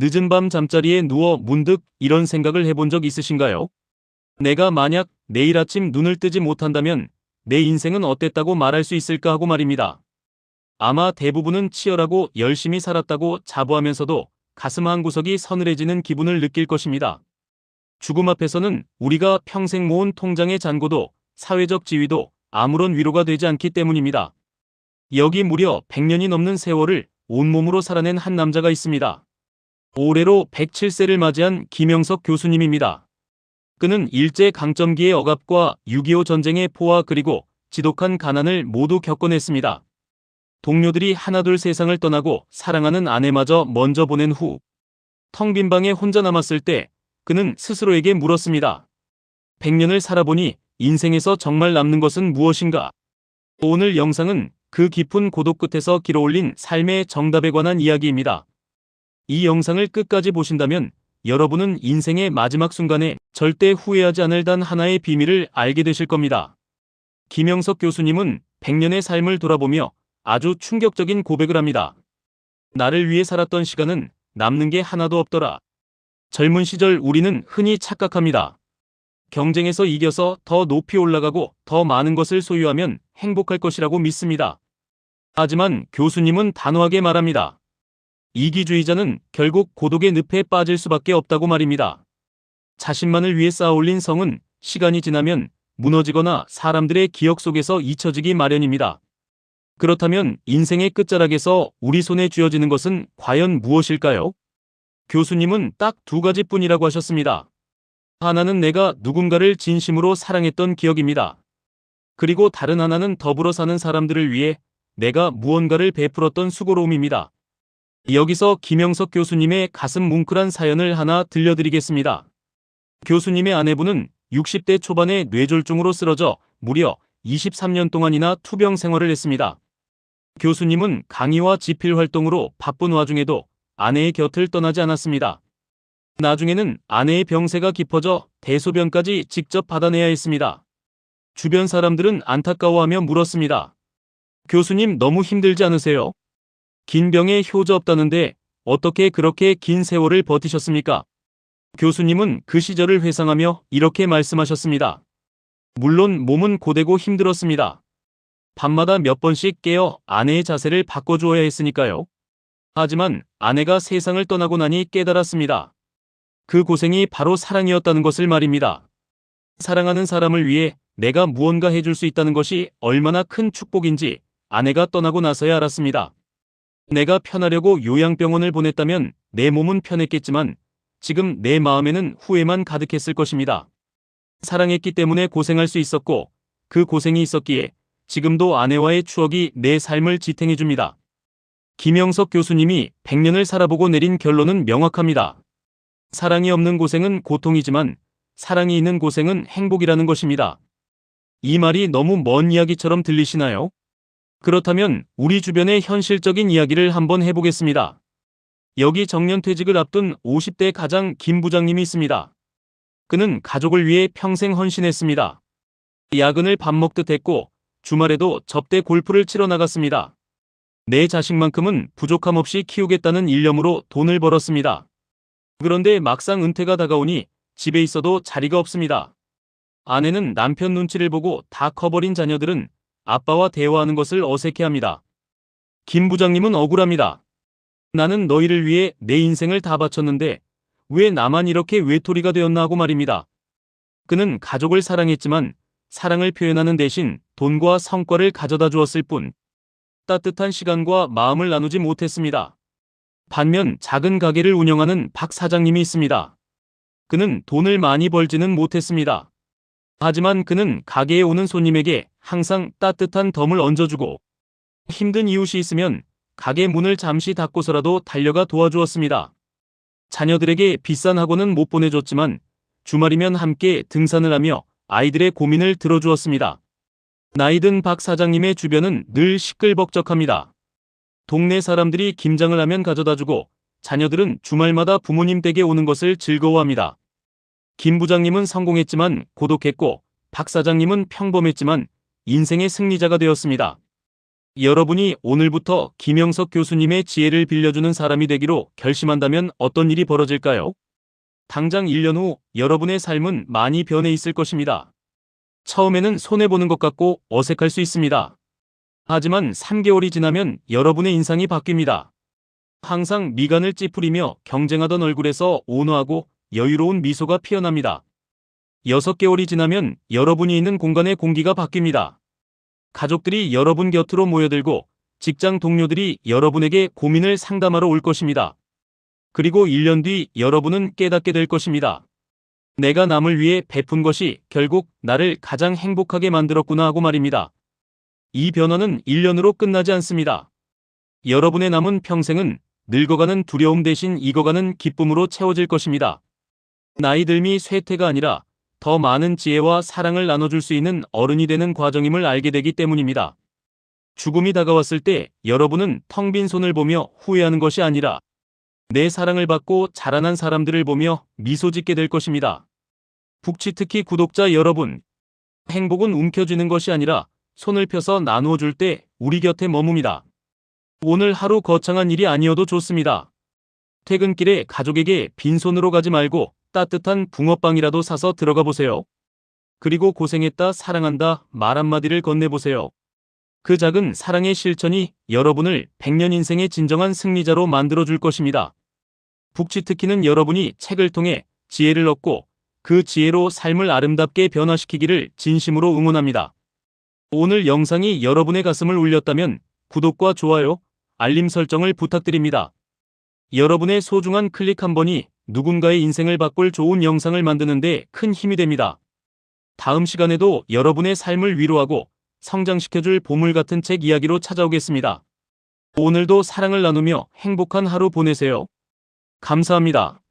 늦은 밤 잠자리에 누워 문득 이런 생각을 해본 적 있으신가요? 내가 만약 내일 아침 눈을 뜨지 못한다면 내 인생은 어땠다고 말할 수 있을까 하고 말입니다. 아마 대부분은 치열하고 열심히 살았다고 자부하면서도 가슴 한구석이 서늘해지는 기분을 느낄 것입니다. 죽음 앞에서는 우리가 평생 모은 통장의 잔고도 사회적 지위도 아무런 위로가 되지 않기 때문입니다. 여기 무려 100년이 넘는 세월을 온몸으로 살아낸 한 남자가 있습니다. 올해로 107세를 맞이한 김영석 교수님입니다. 그는 일제강점기의 억압과 6.25 전쟁의 포화 그리고 지독한 가난을 모두 겪어냈습니다. 동료들이 하나둘 세상을 떠나고 사랑하는 아내마저 먼저 보낸 후 텅 빈 방에 혼자 남았을 때 그는 스스로에게 물었습니다. 100년을 살아보니 인생에서 정말 남는 것은 무엇인가? 오늘 영상은 그 깊은 고독 끝에서 길어올린 삶의 정답에 관한 이야기입니다. 이 영상을 끝까지 보신다면 여러분은 인생의 마지막 순간에 절대 후회하지 않을 단 하나의 비밀을 알게 되실 겁니다. 김영석 교수님은 100년의 삶을 돌아보며 아주 충격적인 고백을 합니다. 나를 위해 살았던 시간은 남는 게 하나도 없더라. 젊은 시절 우리는 흔히 착각합니다. 경쟁에서 이겨서 더 높이 올라가고 더 많은 것을 소유하면 행복할 것이라고 믿습니다. 하지만 교수님은 단호하게 말합니다. 이기주의자는 결국 고독의 늪에 빠질 수밖에 없다고 말입니다. 자신만을 위해 쌓아올린 성은 시간이 지나면 무너지거나 사람들의 기억 속에서 잊혀지기 마련입니다. 그렇다면 인생의 끝자락에서 우리 손에 쥐어지는 것은 과연 무엇일까요? 교수님은 딱 두 가지뿐이라고 하셨습니다. 하나는 내가 누군가를 진심으로 사랑했던 기억입니다. 그리고 다른 하나는 더불어 사는 사람들을 위해 내가 무언가를 베풀었던 수고로움입니다. 여기서 김영석 교수님의 가슴 뭉클한 사연을 하나 들려드리겠습니다. 교수님의 아내분은 60대 초반에 뇌졸중으로 쓰러져 무려 23년 동안이나 투병 생활을 했습니다. 교수님은 강의와 집필 활동으로 바쁜 와중에도 아내의 곁을 떠나지 않았습니다. 나중에는 아내의 병세가 깊어져 대소변까지 직접 받아내야 했습니다. 주변 사람들은 안타까워하며 물었습니다. 교수님 너무 힘들지 않으세요? 긴 병에 효자 없다는데 어떻게 그렇게 긴 세월을 버티셨습니까? 교수님은 그 시절을 회상하며 이렇게 말씀하셨습니다. 물론 몸은 고되고 힘들었습니다. 밤마다 몇 번씩 깨어 아내의 자세를 바꿔주어야 했으니까요. 하지만 아내가 세상을 떠나고 나니 깨달았습니다. 그 고생이 바로 사랑이었다는 것을 말입니다. 사랑하는 사람을 위해 내가 무언가 해줄 수 있다는 것이 얼마나 큰 축복인지 아내가 떠나고 나서야 알았습니다. 내가 편하려고 요양병원을 보냈다면 내 몸은 편했겠지만 지금 내 마음에는 후회만 가득했을 것입니다. 사랑했기 때문에 고생할 수 있었고 그 고생이 있었기에 지금도 아내와의 추억이 내 삶을 지탱해줍니다. 김영석 교수님이 100년을 살아보고 내린 결론은 명확합니다. 사랑이 없는 고생은 고통이지만 사랑이 있는 고생은 행복이라는 것입니다. 이 말이 너무 먼 이야기처럼 들리시나요? 그렇다면 우리 주변의 현실적인 이야기를 한번 해보겠습니다. 여기 정년퇴직을 앞둔 50대 가장 김 부장님이 있습니다. 그는 가족을 위해 평생 헌신했습니다. 야근을 밥 먹듯 했고 주말에도 접대 골프를 치러 나갔습니다. 내 자식만큼은 부족함 없이 키우겠다는 일념으로 돈을 벌었습니다. 그런데 막상 은퇴가 다가오니 집에 있어도 자리가 없습니다. 아내는 남편 눈치를 보고 다 커버린 자녀들은 아빠와 대화하는 것을 어색해합니다. 김 부장님은 억울합니다. 나는 너희를 위해 내 인생을 다 바쳤는데 왜 나만 이렇게 외톨이가 되었나 하고 말입니다. 그는 가족을 사랑했지만 사랑을 표현하는 대신 돈과 성과를 가져다 주었을 뿐 따뜻한 시간과 마음을 나누지 못했습니다. 반면 작은 가게를 운영하는 박 사장님이 있습니다. 그는 돈을 많이 벌지는 못했습니다. 하지만 그는 가게에 오는 손님에게 항상 따뜻한 덤을 얹어주고 힘든 이웃이 있으면 가게 문을 잠시 닫고서라도 달려가 도와주었습니다. 자녀들에게 비싼 학원은 못 보내줬지만 주말이면 함께 등산을 하며 아이들의 고민을 들어주었습니다. 나이든 박 사장님의 주변은 늘 시끌벅적합니다. 동네 사람들이 김장을 하면 가져다주고 자녀들은 주말마다 부모님 댁에 오는 것을 즐거워합니다. 김 부장님은 성공했지만 고독했고 박 사장님은 평범했지만 인생의 승리자가 되었습니다. 여러분이 오늘부터 김영석 교수님의 지혜를 빌려주는 사람이 되기로 결심한다면 어떤 일이 벌어질까요? 당장 1년 후 여러분의 삶은 많이 변해 있을 것입니다. 처음에는 손해보는 것 같고 어색할 수 있습니다. 하지만 3개월이 지나면 여러분의 인상이 바뀝니다. 항상 미간을 찌푸리며 경쟁하던 얼굴에서 온화하고 여유로운 미소가 피어납니다. 6개월이 지나면 여러분이 있는 공간의 공기가 바뀝니다. 가족들이 여러분 곁으로 모여들고 직장 동료들이 여러분에게 고민을 상담하러 올 것입니다. 그리고 1년 뒤 여러분은 깨닫게 될 것입니다. 내가 남을 위해 베푼 것이 결국 나를 가장 행복하게 만들었구나 하고 말입니다. 이 변화는 1년으로 끝나지 않습니다. 여러분의 남은 평생은 늙어가는 두려움 대신 익어가는 기쁨으로 채워질 것입니다. 나이 들미 쇠퇴가 아니라 더 많은 지혜와 사랑을 나눠줄 수 있는 어른이 되는 과정임을 알게 되기 때문입니다. 죽음이 다가왔을 때 여러분은 텅 빈 손을 보며 후회하는 것이 아니라 내 사랑을 받고 자라난 사람들을 보며 미소 짓게 될 것입니다. 북치특히 구독자 여러분, 행복은 움켜쥐는 것이 아니라 손을 펴서 나누어 줄 때 우리 곁에 머뭅니다. 오늘 하루 거창한 일이 아니어도 좋습니다. 퇴근길에 가족에게 빈손으로 가지 말고 따뜻한 붕어빵이라도 사서 들어가 보세요. 그리고 고생했다, 사랑한다 말 한마디를 건네보세요. 그 작은 사랑의 실천이 여러분을 100년 인생의 진정한 승리자로 만들어줄 것입니다. 북치특히는 여러분이 책을 통해 지혜를 얻고 그 지혜로 삶을 아름답게 변화시키기를 진심으로 응원합니다. 오늘 영상이 여러분의 가슴을 울렸다면 구독과 좋아요, 알림 설정을 부탁드립니다. 여러분의 소중한 클릭 한 번이 누군가의 인생을 바꿀 좋은 영상을 만드는 데 큰 힘이 됩니다. 다음 시간에도 여러분의 삶을 위로하고 성장시켜줄 보물 같은 책 이야기로 찾아오겠습니다. 오늘도 사랑을 나누며 행복한 하루 보내세요. 감사합니다.